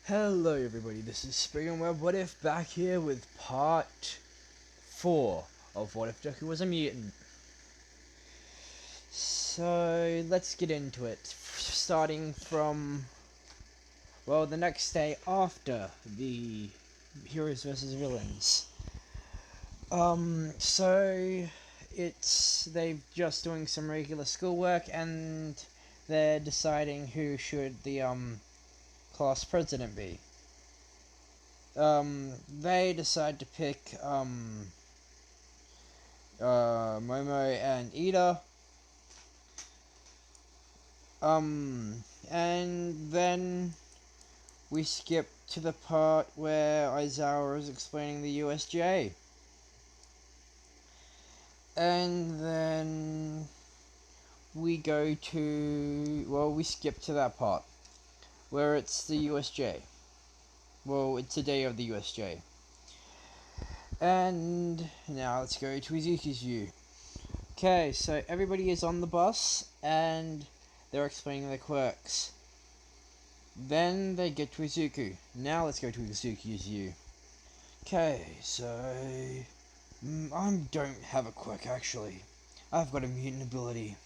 Hello everybody, this is Spring Web What If back here with part 4 of What If Deku Was a Mutant. So let's get into it, starting from, well, the next day after the Heroes vs. Villains. So they're just doing some regular schoolwork and they're deciding who should the class president be. They decide to pick Momo and Ida. And then we skip to the part where Aizawa is explaining the USJ. And then we go to, well, we skip to that part where it's the USJ. Well, it's the day of the USJ. And now let's go to Izuku's view. Okay, so everybody is on the bus and they're explaining their quirks. Then they get to Izuku. Now let's go to Izuku's view. Okay, so I don't have a quirk actually. I've got a mutant ability.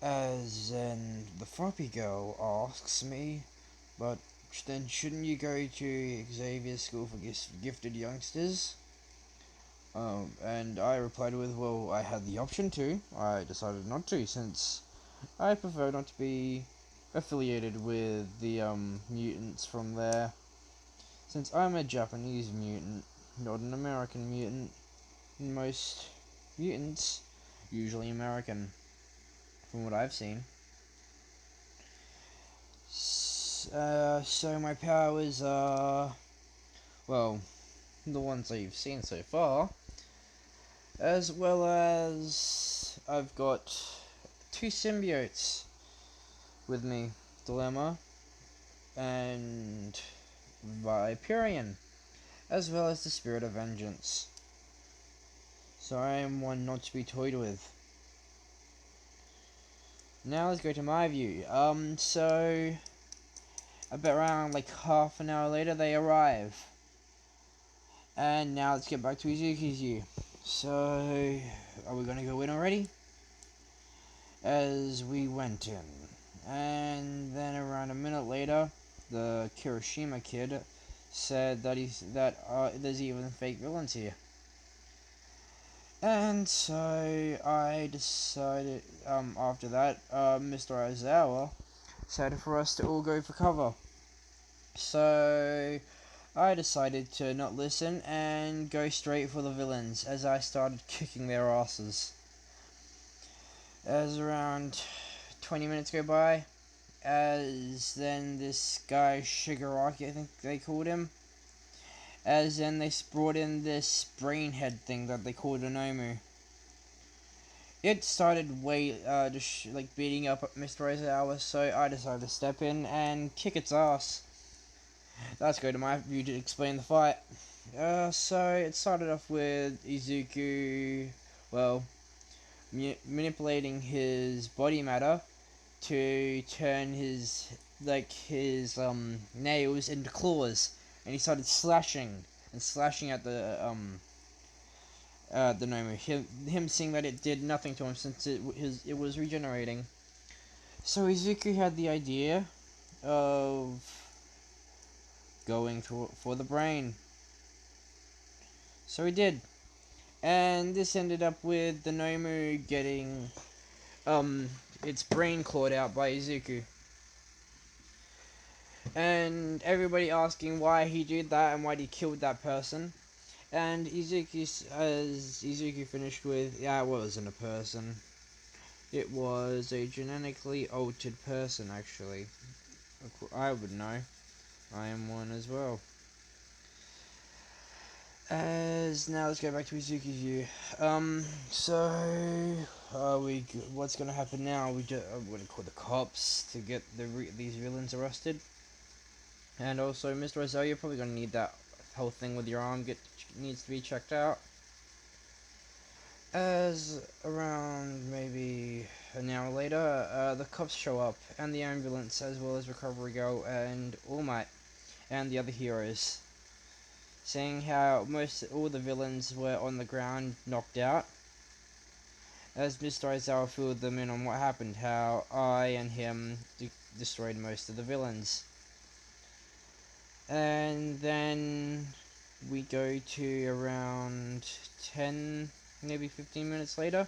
As in, the floppy girl asks me, but then shouldn't you go to Xavier's School for Gifted Youngsters? And I replied with, well, I had the option to. I decided not to, since I prefer not to be affiliated with the mutants from there. Since I'm a Japanese mutant, not an American mutant. Most mutants, usually American, from what I've seen. So my powers are, well, the ones that you've seen so far. As well as I've got 2 symbiotes with me, Dilemma and Viperion, as well as the Spirit of Vengeance. So I am one not to be toyed with. Now let's go to my view. So about around like half an hour later they arrive. And now let's get back to Izuku's view. So are we gonna go in already? As we went in. And then around a minute later, the Kirishima kid said that there's even fake villains here. And so I decided, after that, Mr. Aizawa said for us to all go for cover. So I decided to not listen and go straight for the villains as I started kicking their asses. As around 20 minutes go by, as then this guy Shigaraki, I think they called him, as then they brought in this brainhead thing that they called Onomu. It started like beating up Mr. Aizawa, so I decided to step in and kick its ass. Let's go to my view to explain the fight. So it started off with Izuku, well, manipulating his body matter to turn his nails into claws, and he started slashing at the Nomu. Him seeing that it did nothing to him since it was regenerating. So Izuku had the idea of going for the brain. So he did. And this ended up with the Nomu getting its brain clawed out by Izuku. And everybody asking why he did that and why he killed that person. And Izuku finished with, yeah, it wasn't a person. It was a genetically altered person, actually. I would know. I am one as well. As now, let's go back to Izuku's view. What's gonna happen now? We're gonna call the cops to get these villains arrested. And also, Mr. Aizawa, you're probably gonna need that whole thing with your arm needs to be checked out. As around maybe an hour later, the cops show up, and the ambulance, as well as Recovery Girl and All Might, and the other heroes, saying how most all the villains were on the ground, knocked out. As Mr. Aizawa filled them in on what happened, how I and him destroyed most of the villains. And then we go to around 10, maybe 15 minutes later.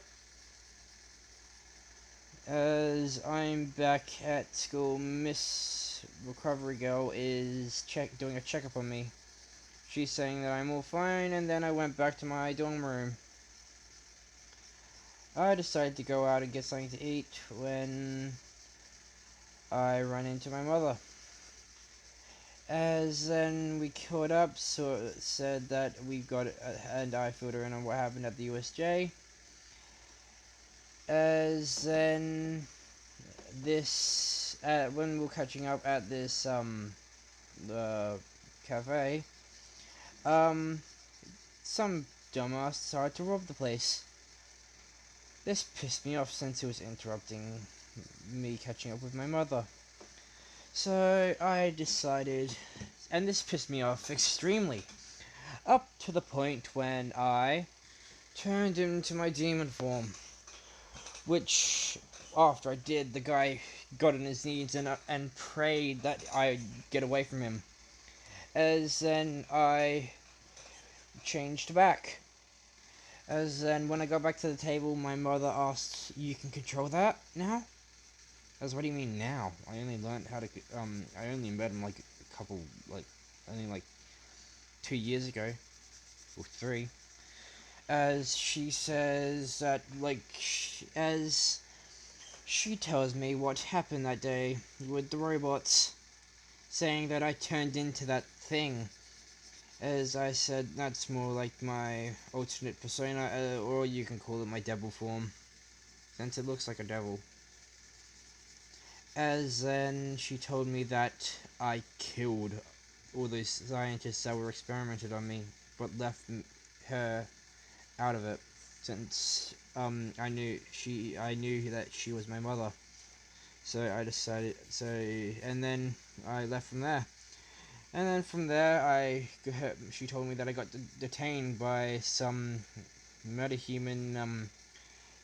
As I'm back at school, Miss Recovery Girl is doing a checkup on me. She's saying that I'm all fine, and then I went back to my dorm room. I decided to go out and get something to eat when I run into my mother. As then we caught up, so it said that we got and I filled her in on what happened at the USJ. As then this when we were catching up at this cafe, some dumbass decided to rob the place. This pissed me off since it was interrupting me catching up with my mother. So I decided, and this pissed me off extremely, up to the point when I turned into my demon form. Which, after I did, the guy got on his knees and prayed that I get away from him. As then I changed back. As then when I got back to the table, my mother asked, "You can control that now?" As, what do you mean now? I only learned how to, I only met him like a couple, only like 2 years ago. Or 3. As she says that, as she tells me what happened that day with the robots, saying that I turned into that thing. As I said, that's more like my alternate persona, or you can call it my devil form, since it looks like a devil. As then she told me that I killed all those scientists that were experimented on me, but left her out of it, since I knew that she was my mother. So I decided, and then I left from there. And then from there, she told me that I got detained by some metahuman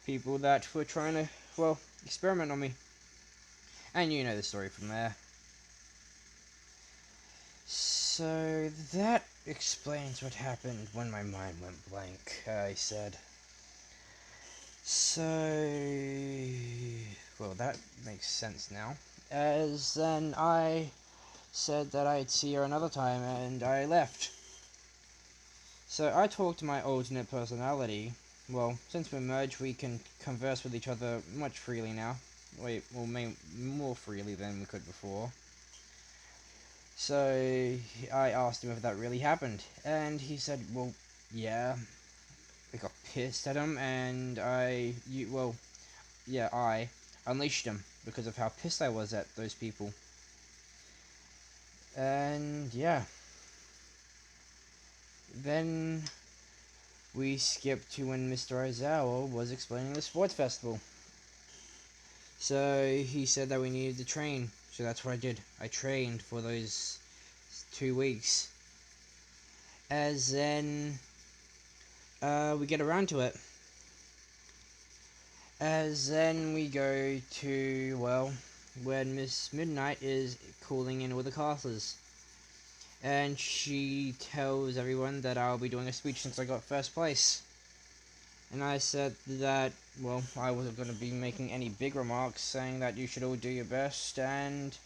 people that were trying to, well, experiment on me. And you know the story from there. So that explains what happened when my mind went blank, I said. So, well, that makes sense now. As then I said that I'd see her another time, and I left. So I talked to my alternate personality. Well, since we're merged, we can converse with each other much freely now. More freely than we could before. So I asked him if that really happened, and he said, well, yeah. I got pissed at him, and I unleashed him because of how pissed I was at those people. And yeah. Then we skipped to when Mr. Aizawa was explaining the sports festival. So he said that we needed to train, so that's what I did. I trained for those 2 weeks. As then we get around to it. As then we go to, well, when Miss Midnight is calling in all the classes. And she tells everyone that I'll be doing a speech since I got first place. And I said that, well, I wasn't going to be making any big remarks, saying that you should all do your best and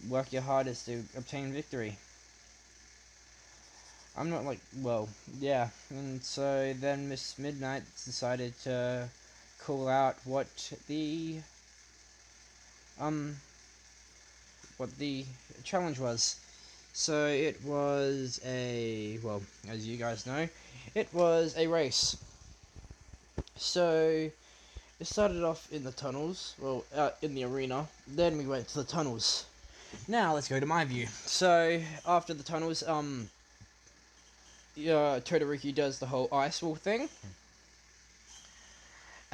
work your hardest to obtain victory. I'm not yeah. And so then Miss Midnight decided to call out what the challenge was. So it was as you guys know, it was a race. So it started off in the tunnels, in the arena, then we went to the tunnels. Now let's go to my view. So after the tunnels, Todoroki does the whole ice wall thing.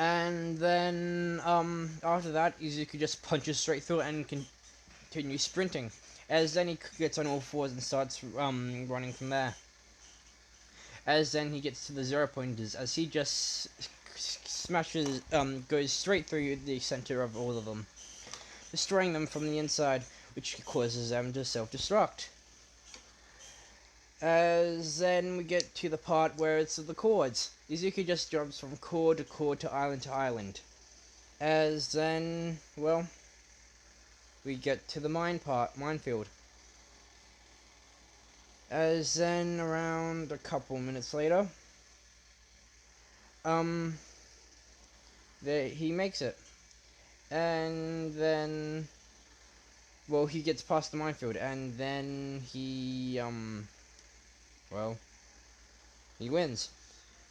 And then, after that, Izuku just punches straight through it and continues sprinting. As then he gets on all fours and starts, running from there. As then he gets to the 0 pointers, as he just smashes, goes straight through the center of all of them, destroying them from the inside, which causes them to self-destruct. As then we get to the part where it's the chords. Izuku just jumps from chord to chord to island. As then, well, we get to the minefield. As then, around a couple minutes later, he makes it. And then, well, he gets past the minefield, and then he wins.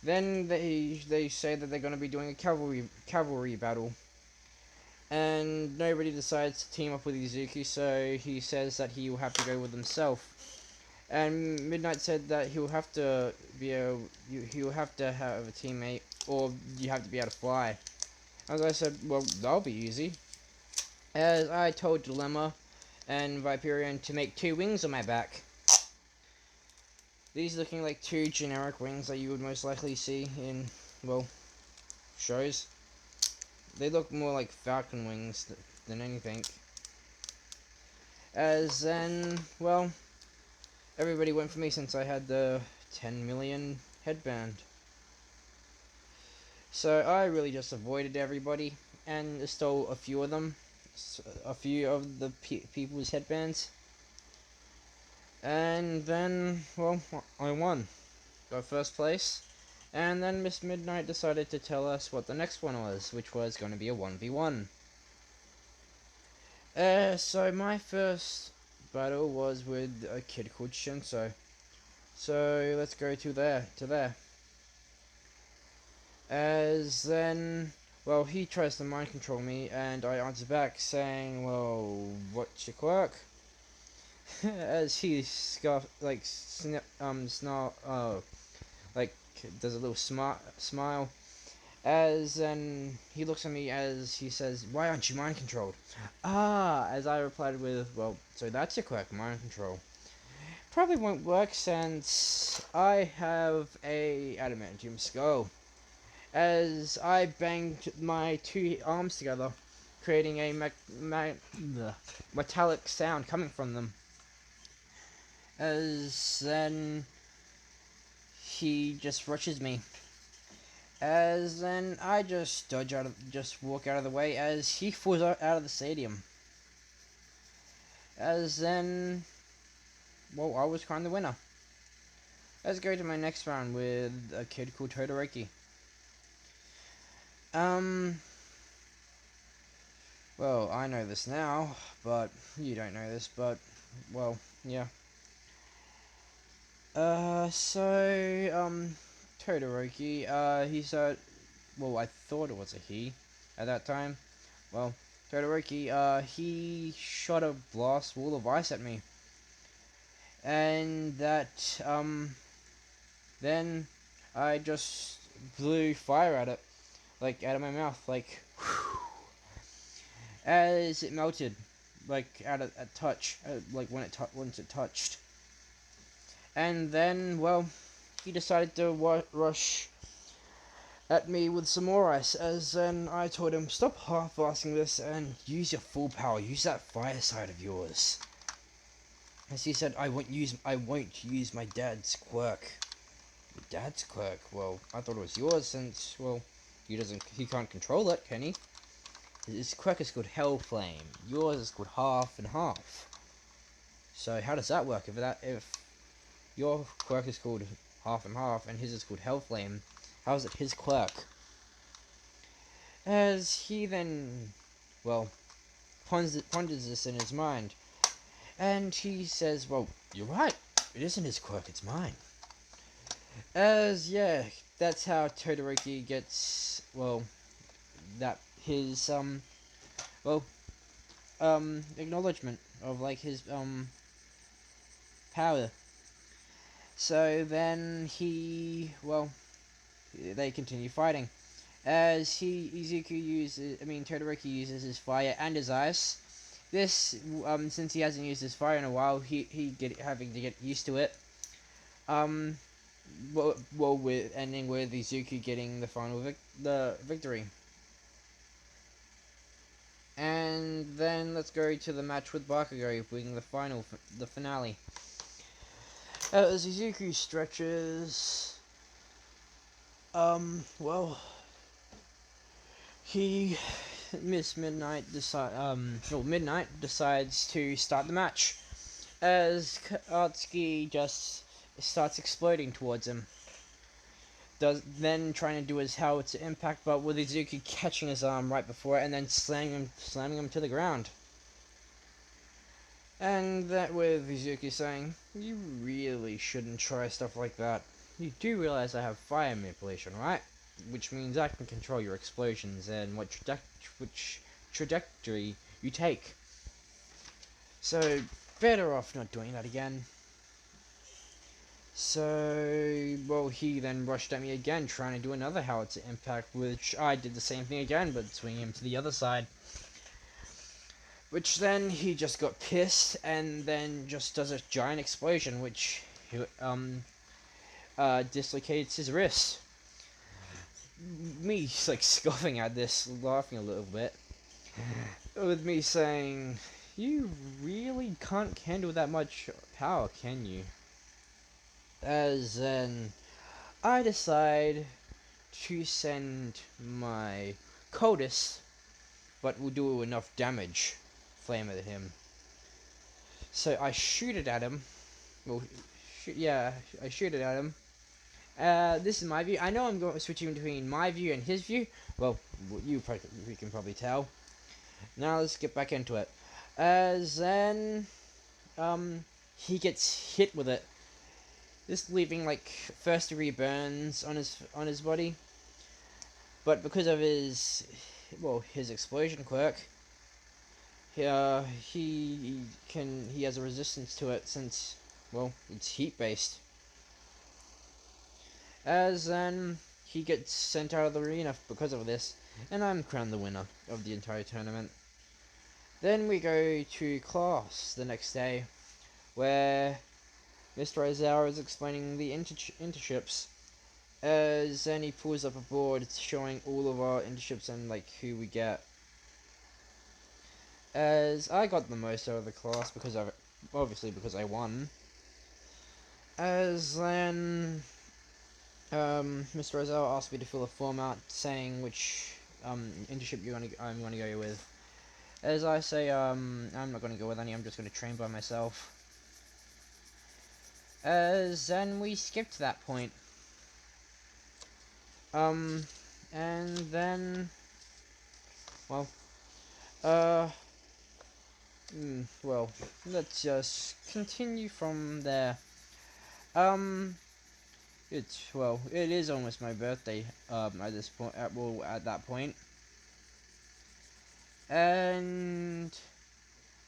Then they say that they're going to be doing a cavalry battle, and nobody decides to team up with Izuku, so he says that he will have to go with himself. And Midnight said that he'll have to he'll have to have a teammate, or you have to be able to fly. As I said, well, that'll be easy. As I told Dilemma and Viperion to make 2 wings on my back. These looking like 2 generic wings that you would most likely see in, well, shows. They look more like falcon wings than anything. As then, well, everybody went for me since I had the 10 million headband. So I really just avoided everybody and stole a few of them, a few of the people's headbands. And then, well, I won. Got first place. And then Miss Midnight decided to tell us what the next one was, which was going to be a 1v1. So my first battle was with a kid called Shinso. So let's go to there. As then, well, he tries to mind control me, and I answer back saying, well, what's your quirk? As he like, snarl, like, does a little smile. As then he looks at me as he says, why aren't you mind controlled? As I replied with, well, so that's your quirk, mind control. Probably won't work since I have a adamantium skull. As I banged my 2 arms together, creating a metallic sound coming from them. As then he just rushes me. As then I just walk out of the way as he falls out of the stadium. As then, well, I was crowned the winner. Let's go to my next round with a kid called Todoroki. Well, I know this now, but you don't know this, but, well, yeah. Todoroki, he said, well, I thought it was a he at that time. Well, Todoroki, he shot a blast wall of ice at me. And that, then I just blew fire at it, like, out of my mouth, like, as it melted, like, at touch, like, once it touched. And then, well, he decided to rush at me with some more ice, as then I told him, stop half-assing this and use your full power, use that fire side of yours. As he said, I won't use my dad's quirk. Your dad's quirk? Well, I thought it was yours since, well, he can't control it, can he? His quirk is called Hellflame. Yours is called Half and Half. So how does that work? If your quirk is called Half and Half and his is called Hellflame, how is it his quirk? As he then, well, ponders this in his mind, and he says, well, you're right. It isn't his quirk, it's mine. As, yeah, that's how Todoroki gets, well, that his, acknowledgement of, like, his, power. So then they continue fighting. as Todoroki uses his fire and his ice. This, since he hasn't used his fire in a while, having to get used to it. Um, with ending with Izuku getting the victory. And then let's go to the match with Bakugo, being the finale. As Izuku stretches, well, he Midnight decides to start the match as Katsuki just starts exploding towards him. Then trying to do his howitzer impact, but with Izuku catching his arm right before it and then slamming him to the ground. And that with Izuku saying, "You really shouldn't try stuff like that. You do realize I have fire manipulation, right? Which means I can control your explosions and which trajectory you take. So, better off not doing that again." So, well, he then rushed at me again, trying to do another howitzer impact, which I did the same thing again, but swinging him to the other side. Which then he just got pissed, and then just does a giant explosion, which dislocates his wrist. Me, like, scoffing at this, laughing a little bit, with me saying, "You really can't handle that much power, can you?" As then I decide to send my coldest, but will do enough damage, flame at him. So I shoot it at him. Well, I shoot it at him. This is my view. I know I'm switching between my view and his view. Well, you can probably tell. Now let's get back into it. As then, he gets hit with it. This leaving like first degree burns on his body. But because of his explosion quirk, he has a resistance to it since, well, it's heat based. As then he gets sent out of the arena because of this, and I'm crowned the winner of the entire tournament. Then we go to class the next day, where Mr. Aizawa is explaining the internships. As then he pulls up a board showing all of our internships and like who we get. As I got the most out of the class because I won. As then Mr. Aizawa asked me to fill a form out saying which internship I'm gonna go with. As I say, I'm not gonna go with any. I'm just gonna train by myself. As then we skip to that point. And then, well, well, let's just continue from there. It is almost my birthday. At this point, at that point, and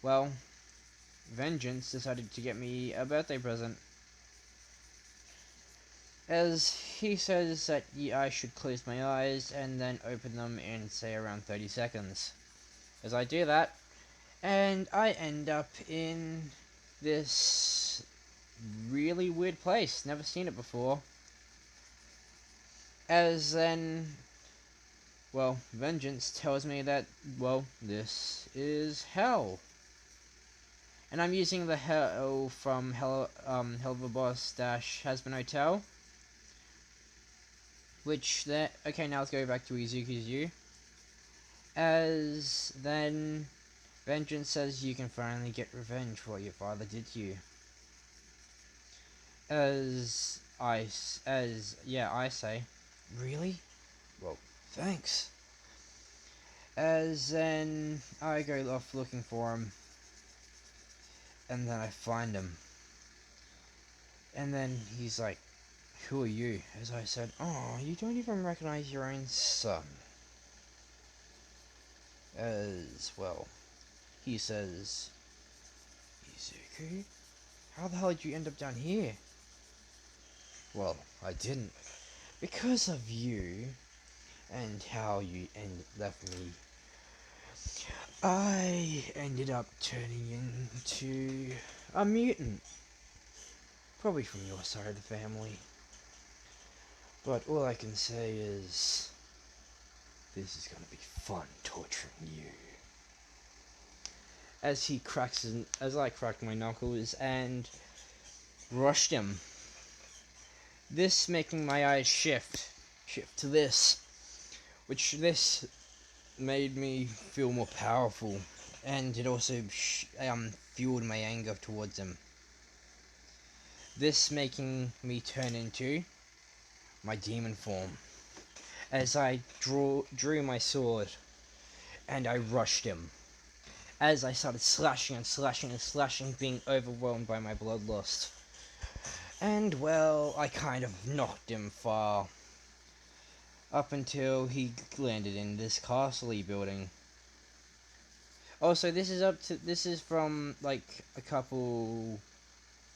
well, Vengeance decided to get me a birthday present. As he says that I should close my eyes and then open them in, say, around 30 seconds. As I do that, and I end up in this really weird place. Never seen it before. As then, well, Vengeance tells me that, well, this is hell. And I'm using the hell from Helluva Boss Hazbin Hotel. Okay, now let's go back to Izuku's view. As then, Vengeance says you can finally get revenge for what your father did to you. I say, really? Well, thanks. As then, I go off looking for him. And then I find him. And then he's like, "Who are you?" As I said, "Oh, you don't even recognize your own son." As well, he says, "Izuku, how the hell did you end up down here?" Well, I didn't. Because of you. and how you left me, I ended up turning into a mutant. Probably from your side of the family. But all I can say is, this is gonna be fun torturing you. As I cracked my knuckles and rushed him. This making my eyes shift to this, which this made me feel more powerful, and it also fueled my anger towards him. This making me turn into my demon form, as I drew my sword, and I rushed him. As I started slashing and slashing and slashing, being overwhelmed by my bloodlust. And well, I kind of knocked him far, up until he landed in this castle building. Also, this is from like a couple.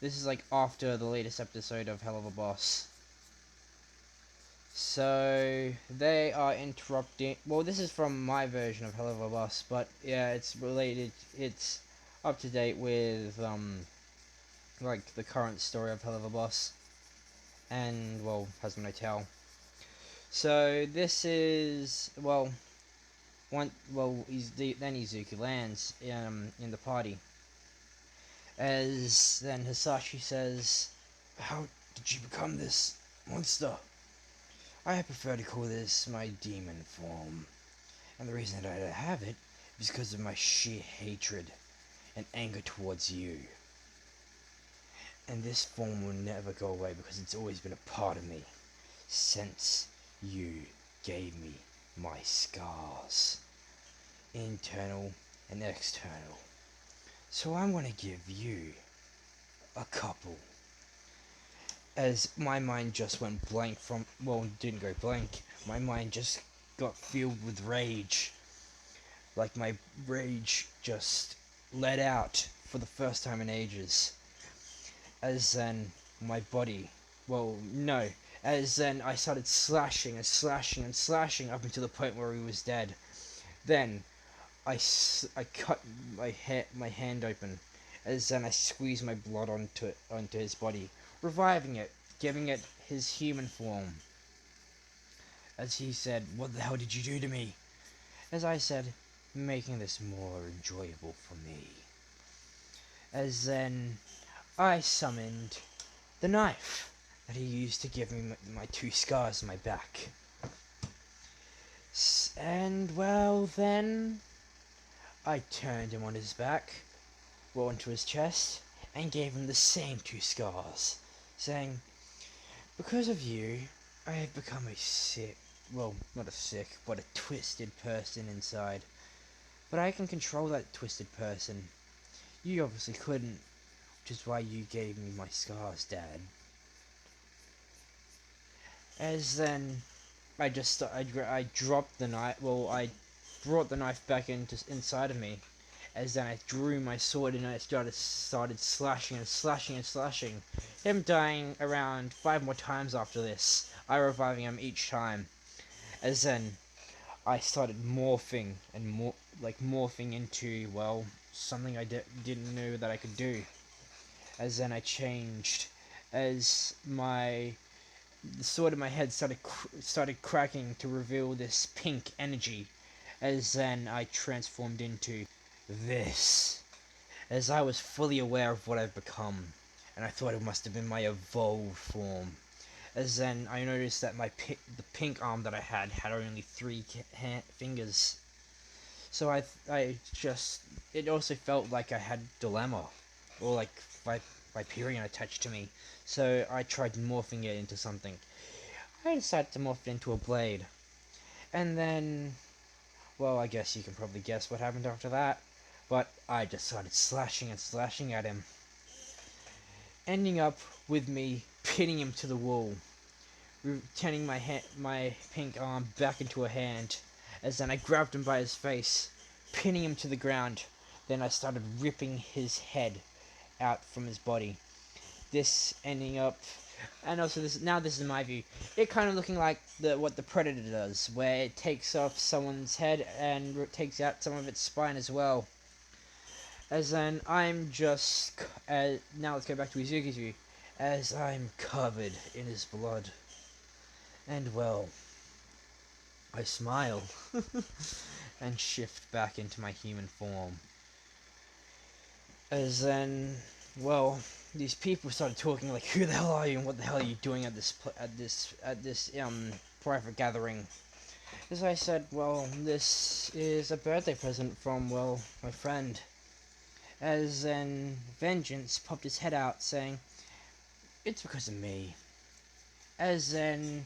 This is like after the latest episode of Hell of a Boss. So they are interrupting. Well, this is from my version of Hell of a Boss, but yeah, it's related. It's up to date with like the current story of Hell of a Boss, and well, Hazma no Tell. So this is then Izuku lands in the party, as then Hisashi says, "How did you become this monster? I prefer to call this my demon form, and the reason that I have it is because of my sheer hatred and anger towards you. And this form will never go away because it's always been a part of me since you gave me my scars, internal and external. So I'm going to give you a couple." As my mind just went blank didn't go blank. My mind just got filled with rage. Like my rage just let out for the first time in ages. As then my body, as then I started slashing and slashing and slashing up until the point where he was dead. Then I cut my hand open, as then I squeezed my blood onto his body, reviving it, giving it his human form. As he said, "What the hell did you do to me?" As I said, "Making this more enjoyable for me." As then I summoned the knife that he used to give me my 2 scars on my back. And well then, I turned him on his back, onto his chest, and gave him the same 2 scars, saying, "Because of you, I have become a sick, not a sick, but a twisted person inside. But I can control that twisted person. You obviously couldn't, which is why you gave me my scars, Dad." As then, I dropped the knife. I brought the knife back inside of me. As then I drew my sword and I started slashing and slashing and slashing. Him dying around 5 more times after this. I reviving him each time. As then I started morphing into something I didn't know that I could do. As then I changed, as the sword in my head started cracking to reveal this pink energy. As then I transformed into this, as I was fully aware of what I've become, and I thought it must have been my evolved form. As then I noticed that the pink arm that I had only 3 fingers. So it also felt like I had dilemma, or like Viperion attached to me. So I tried morphing it into something. I decided to morph it into a blade. And then, I guess you can probably guess what happened after that. But I just started slashing and slashing at him, ending up with me pinning him to the wall, turning my pink arm back into a hand, as then I grabbed him by his face, pinning him to the ground. Then I started ripping his head out from his body. This ending up And also, this is my view. It kind of looking like what the Predator does, where it takes off someone's head and takes out some of its spine as well. As in, I'm just now let's go back to Izuku's view, as I'm covered in his blood, and well, I smile and shift back into my human form. As then, well, these people started talking like, "Who the hell are you? And what the hell are you doing at this private gathering?" As I said, "Well, this is a birthday present from my friend." As then, Vengeance popped his head out, saying, "It's because of me." As then,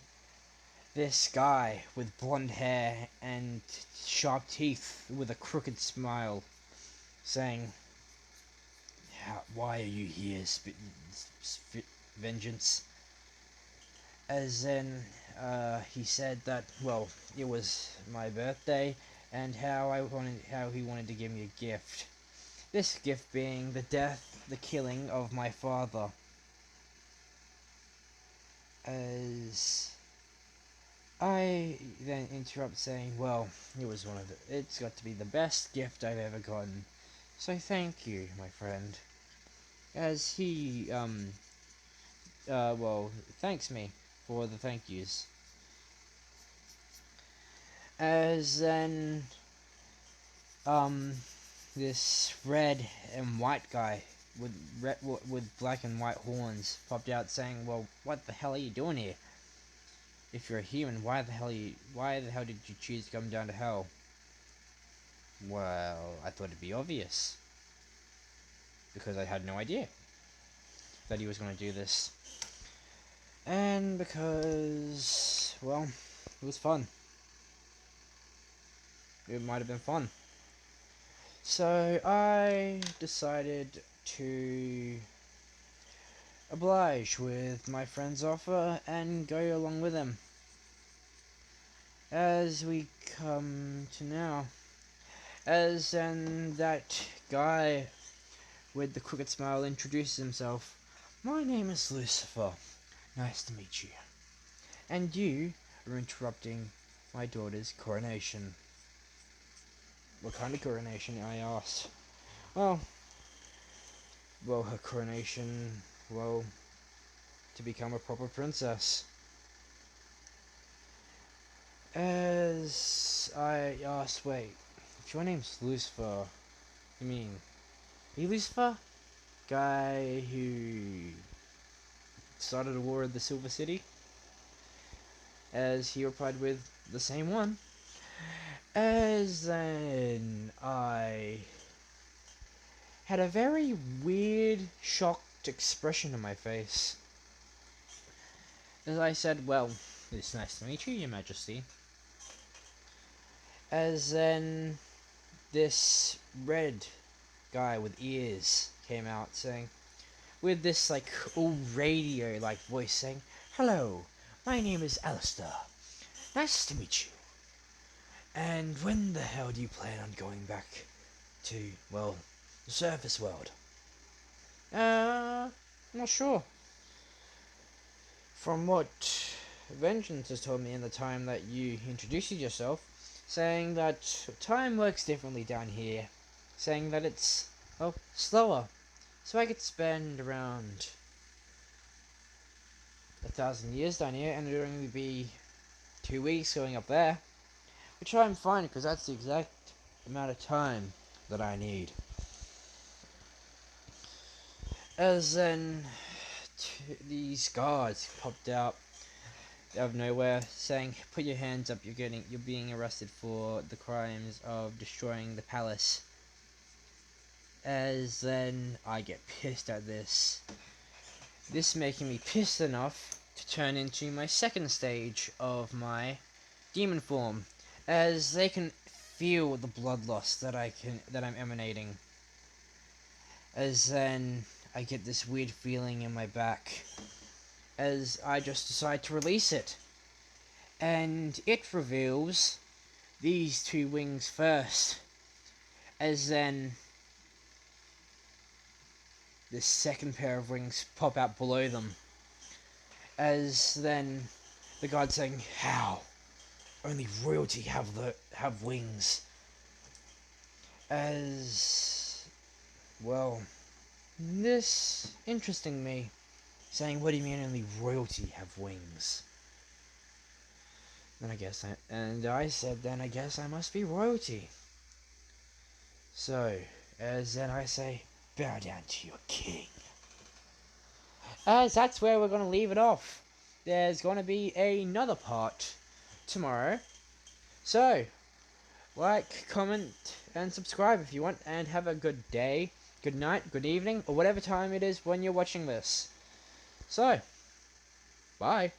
this guy with blonde hair and sharp teeth with a crooked smile, saying, "Why are you here, Vengeance?" As in, he said that, it was my birthday, and how he wanted to give me a gift. This gift being the killing of my father. As I then interrupt, saying, it's got to be the best gift I've ever gotten. So thank you, my friend. As he, thanks me for the thank yous. As then, this red and white guy with black and white horns popped out, saying, "Well, what the hell are you doing here? If you're a human, why the hell did you choose to come down to hell?" Well, I thought it'd be obvious, because I had no idea that he was going to do this, and because, it was fun. It might have been fun. So I decided to oblige with my friend's offer and go along with him. As we come to now, as then that guy with the crooked smile introduces himself. "My name is Lucifer. Nice to meet you. And you are interrupting my daughter's coronation." "What kind of coronation?" I asked. Well, her coronation, to become a proper princess. As I asked, "Wait, if your name's Lucifer, you mean, are you Lucifer? Guy who started a war at the Silver City?" As he replied with, "The same one." As then I had a very weird, shocked expression on my face. As I said, "Well, it's nice to meet you, Your Majesty." As then this red guy with ears came out, saying, with this all radio voice, saying, "Hello, my name is Alistair. Nice to meet you. And when the hell do you plan on going back to, the surface world?" Not sure. From what Vengeance has told me in the time that you introduced yourself, saying that time works differently down here, saying that it's, slower. So I could spend around 1,000 years down here, and it would only be 2 weeks going up there, which I'm fine, because that's the exact amount of time that I need. As then these guards popped out of nowhere, saying, "Put your hands up, you're being arrested for the crimes of destroying the palace." As then I get pissed at this making me pissed enough to turn into my second stage of my demon form, as they can feel the bloodlust that I'm emanating. As then I get this weird feeling in my back, as I just decide to release it, and it reveals these two wings first, as then the second pair of wings pop out below them, As then the god saying, "How? Only royalty have wings." As well, this interesting me, saying, "What do you mean only royalty have wings?" Then I said, then I guess I must be royalty. So, as then I say, bow down to your king. As that's where we're going to leave it off. There's going to be another part tomorrow. So, like, comment, and subscribe if you want, and have a good day, good night, good evening, or whatever time it is when you're watching this. So, bye.